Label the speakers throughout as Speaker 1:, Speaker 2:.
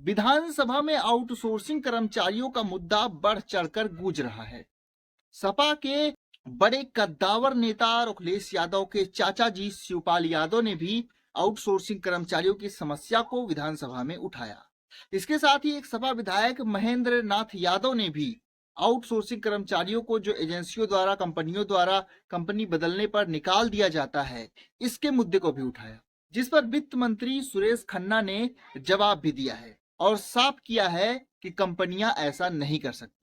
Speaker 1: विधानसभा में आउटसोर्सिंग कर्मचारियों का मुद्दा बढ़ चढ़कर गूंज रहा है। सपा के बड़े कद्दावर नेता अखिलेश यादव के चाचा जी शिवपाल यादव ने भी आउटसोर्सिंग कर्मचारियों की समस्या को विधानसभा में उठाया। इसके साथ ही एक सपा विधायक महेंद्र नाथ यादव ने भी आउटसोर्सिंग कर्मचारियों को जो एजेंसियों द्वारा, कंपनियों द्वारा कंपनी बदलने पर निकाल दिया जाता है, इसके मुद्दे को भी उठाया, जिस पर वित्त मंत्री सुरेश खन्ना ने जवाब भी दिया है और साफ किया है कि कंपनियां ऐसा नहीं कर सकती।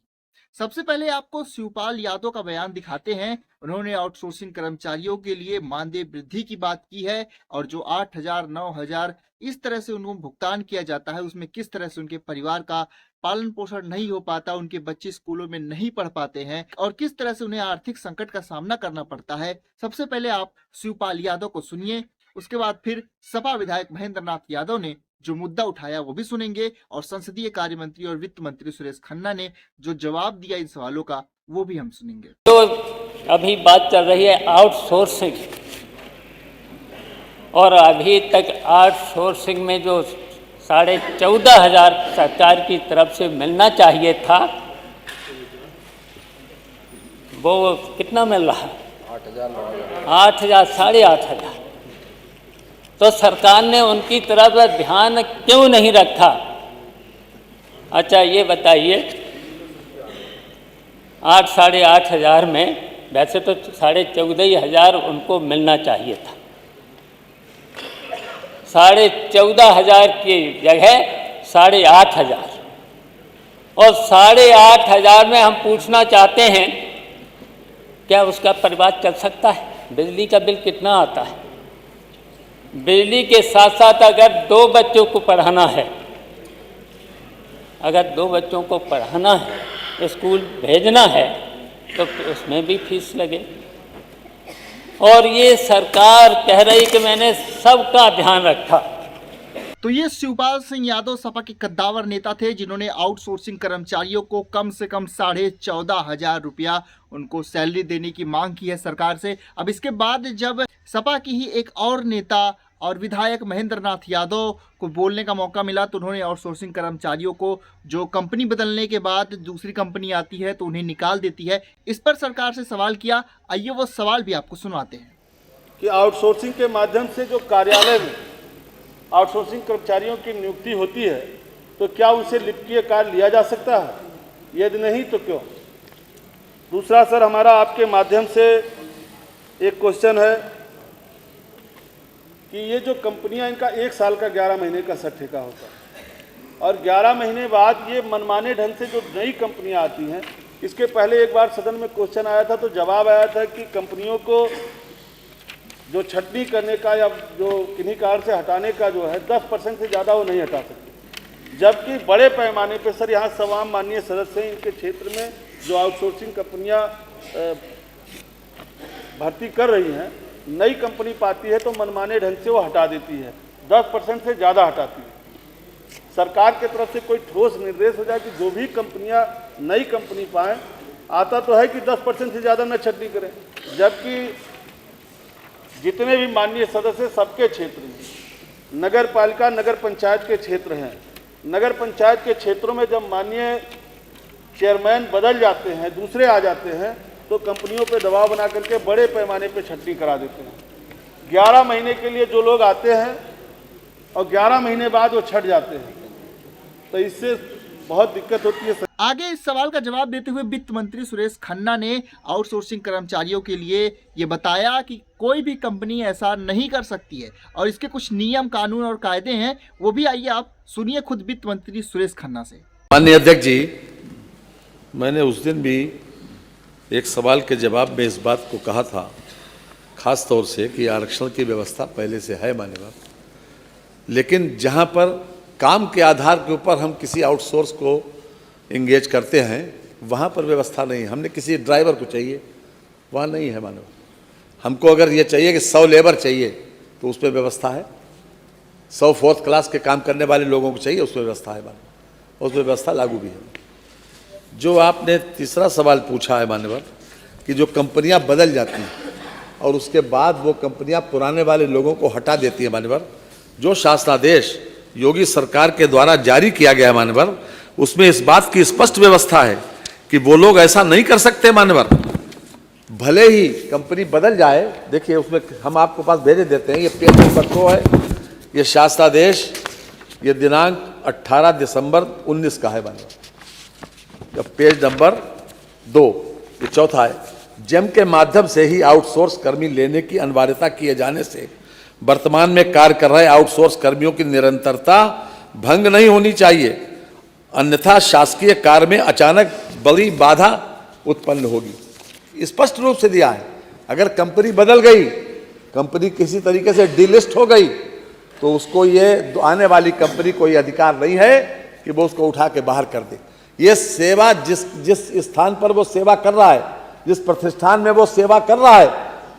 Speaker 1: सबसे पहले आपको शिवपाल यादव का बयान दिखाते हैं। उन्होंने आउटसोर्सिंग कर्मचारियों के लिए मानदेय वृद्धि की बात की है और जो 8,000, 9,000 इस तरह से उनको भुगतान किया जाता है, उसमें किस तरह से उनके परिवार का पालन पोषण नहीं हो पाता, उनके बच्चे स्कूलों में नहीं पढ़ पाते हैं और किस तरह से उन्हें आर्थिक संकट का सामना करना पड़ता है। सबसे पहले आप शिवपाल यादव को सुनिए, उसके बाद फिर सपा विधायक महेंद्र नाथ यादव ने जो मुद्दा उठाया वो भी सुनेंगे और संसदीय कार्य मंत्री और वित्त मंत्री सुरेश खन्ना ने जो जवाब दिया इन सवालों का वो भी हम सुनेंगे।
Speaker 2: तो अभी बात चल रही है आउटसोर्सिंग, और अभी तक आउटसोर्सिंग में जो 14,500 सरकार की तरफ से मिलना चाहिए था वो कितना मिल रहा है? 8,000, 8,500। तो सरकार ने उनकी तरफ ध्यान क्यों नहीं रखा? अच्छा ये बताइए, 8,500 में वैसे तो 14,500 उनको मिलना चाहिए था। 14,500 की जगह 8,500, और 8,500 में हम पूछना चाहते हैं क्या उसका परिवार चल सकता है? बिजली का बिल कितना आता है? बिजली के साथ साथ अगर 2 बच्चों को पढ़ाना है, अगर 2 बच्चों को पढ़ाना है, स्कूल भेजना है, तो उसमें भी फीस लगे। और ये सरकार कह रही कि मैंने सबका ध्यान रखा।
Speaker 1: तो ये शिवपाल सिंह यादव सपा के कद्दावर नेता थे जिन्होंने आउटसोर्सिंग कर्मचारियों को कम से कम 14,500 रुपया उनको सैलरी देने की मांग की है सरकार से। अब इसके बाद जब सपा की ही एक और नेता और विधायक महेंद्र नाथ यादव को बोलने का मौका मिला तो उन्होंने आउटसोर्सिंग कर्मचारियों को जो कंपनी बदलने के बाद दूसरी कंपनी आती है तो उन्हें निकाल देती है, इस पर सरकार से सवाल किया। आइए वो सवाल भी आपको सुनाते हैं
Speaker 3: कि आउटसोर्सिंग के माध्यम से जो कार्यालय में आउटसोर्सिंग कर्मचारियों की नियुक्ति होती है तो क्या उसे लिपिकीय कार्य लिया जा सकता है? यदि नहीं तो क्यों? दूसरा सर, हमारा आपके माध्यम से एक क्वेश्चन है कि ये जो कंपनियां, इनका 1 साल का 11 महीने का सर ठेका होता है और 11 महीने बाद ये मनमाने ढंग से जो नई कंपनियां आती हैं, इसके पहले एक बार सदन में क्वेश्चन आया था तो जवाब आया था कि कंपनियों को जो छटनी करने का या जो किन्हीं कारण से हटाने का जो है 10% से ज़्यादा वो नहीं हटा सकते। जबकि बड़े पैमाने पर सर यहाँ तमाम माननीय सदस्य हैं, इनके क्षेत्र में जो आउटसोर्सिंग कंपनियाँ भर्ती कर रही हैं, नई कंपनी पाती है तो मनमाने ढंग से वो हटा देती है, 10% से ज़्यादा हटाती है। सरकार की तरफ से कोई ठोस निर्देश हो जाए कि जो भी कंपनियां नई कंपनी पाएँ, आता तो है कि 10% से ज़्यादा न छटनी करें, जबकि जितने भी माननीय सदस्य सबके क्षेत्र में नगर पालिका, नगर पंचायत के क्षेत्र हैं, नगर पंचायत के क्षेत्रों में जब माननीय चेयरमैन बदल जाते हैं, दूसरे आ जाते हैं, तो कंपनियों पे दबाव बना करके बड़े पैमाने पे छटनी करा देते हैं। 11 महीने के लिए जो लोग आते हैं और 11 महीने बाद वो छट जाते हैं, तो इससे बहुत दिक्कत होती है।
Speaker 1: आगे इस सवाल का जवाब देते हुए वित्त मंत्री सुरेश खन्ना ने आउटसोर्सिंग कर्मचारियों के लिए ये बताया कि कोई भी कंपनी ऐसा नहीं कर सकती है और इसके कुछ नियम, कानून और कायदे हैं, वो भी आइए आप सुनिए खुद वित्त मंत्री सुरेश खन्ना से।
Speaker 4: माननीय अध्यक्ष जी, मैंने उस दिन भी एक सवाल के जवाब में इस बात को कहा था खास तौर से कि आरक्षण की व्यवस्था पहले से है मान्यवर, लेकिन जहां पर काम के आधार के ऊपर हम किसी आउटसोर्स को इंगेज करते हैं वहाँ पर व्यवस्था नहीं है। हमने किसी ड्राइवर को चाहिए, वहाँ नहीं है मानो। हमको अगर ये चाहिए कि 100 लेबर चाहिए तो उस पर व्यवस्था है, 100 4th क्लास के काम करने वाले लोगों को चाहिए, उस पर व्यवस्था है मानो, उस पर व्यवस्था लागू भी है। जो आपने तीसरा सवाल पूछा है मान्यवर कि जो कंपनियाँ बदल जाती हैं और उसके बाद वो कंपनियाँ पुराने वाले लोगों को हटा देती हैं मान्यवर, जो शासनादेश योगी सरकार के द्वारा जारी किया गया मान्यवर, उसमें इस बात की स्पष्ट व्यवस्था है कि वो लोग ऐसा नहीं कर सकते मान्यवर। भले ही कंपनी बदल जाए, देखिए उसमें हम आपको पास भेजे देते हैं, ये पेज नंबर 2 है, ये शासनादेश, ये दिनांक 18 दिसंबर 19 का है मान्यवर। पेज नंबर 2, ये चौथा है। जेम के माध्यम से ही आउटसोर्स कर्मी लेने की अनिवार्यता किए जाने से वर्तमान में कार्य कर रहे आउटसोर्स कर्मियों की निरंतरता भंग नहीं होनी चाहिए, अन्यथा शासकीय कार्य में अचानक बड़ी बाधा उत्पन्न होगी। स्पष्ट रूप से दिया है, अगर कंपनी बदल गई, कंपनी किसी तरीके से डीलिस्ट हो गई, तो उसको ये आने वाली कंपनी को ये अधिकार नहीं है कि वो उसको उठा के बाहर कर दे। ये सेवा जिस स्थान पर वो सेवा कर रहा है, जिस प्रतिष्ठान में वो सेवा कर रहा है,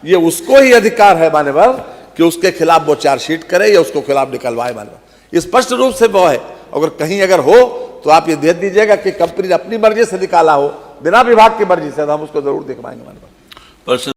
Speaker 4: ये उसको ही अधिकार है मान्यवर कि उसके खिलाफ वो चार्जशीट करे या उसको खिलाफ निकलवाए मान्यवर। स्पष्ट रूप से वो है। अगर कहीं अगर हो तो आप ये दे दीजिएगा कि कंपनी ने अपनी मर्जी से निकाला हो, बिना विभाग की मर्जी से, तो हम उसको जरूर दिखवाएंगे मान्यवर।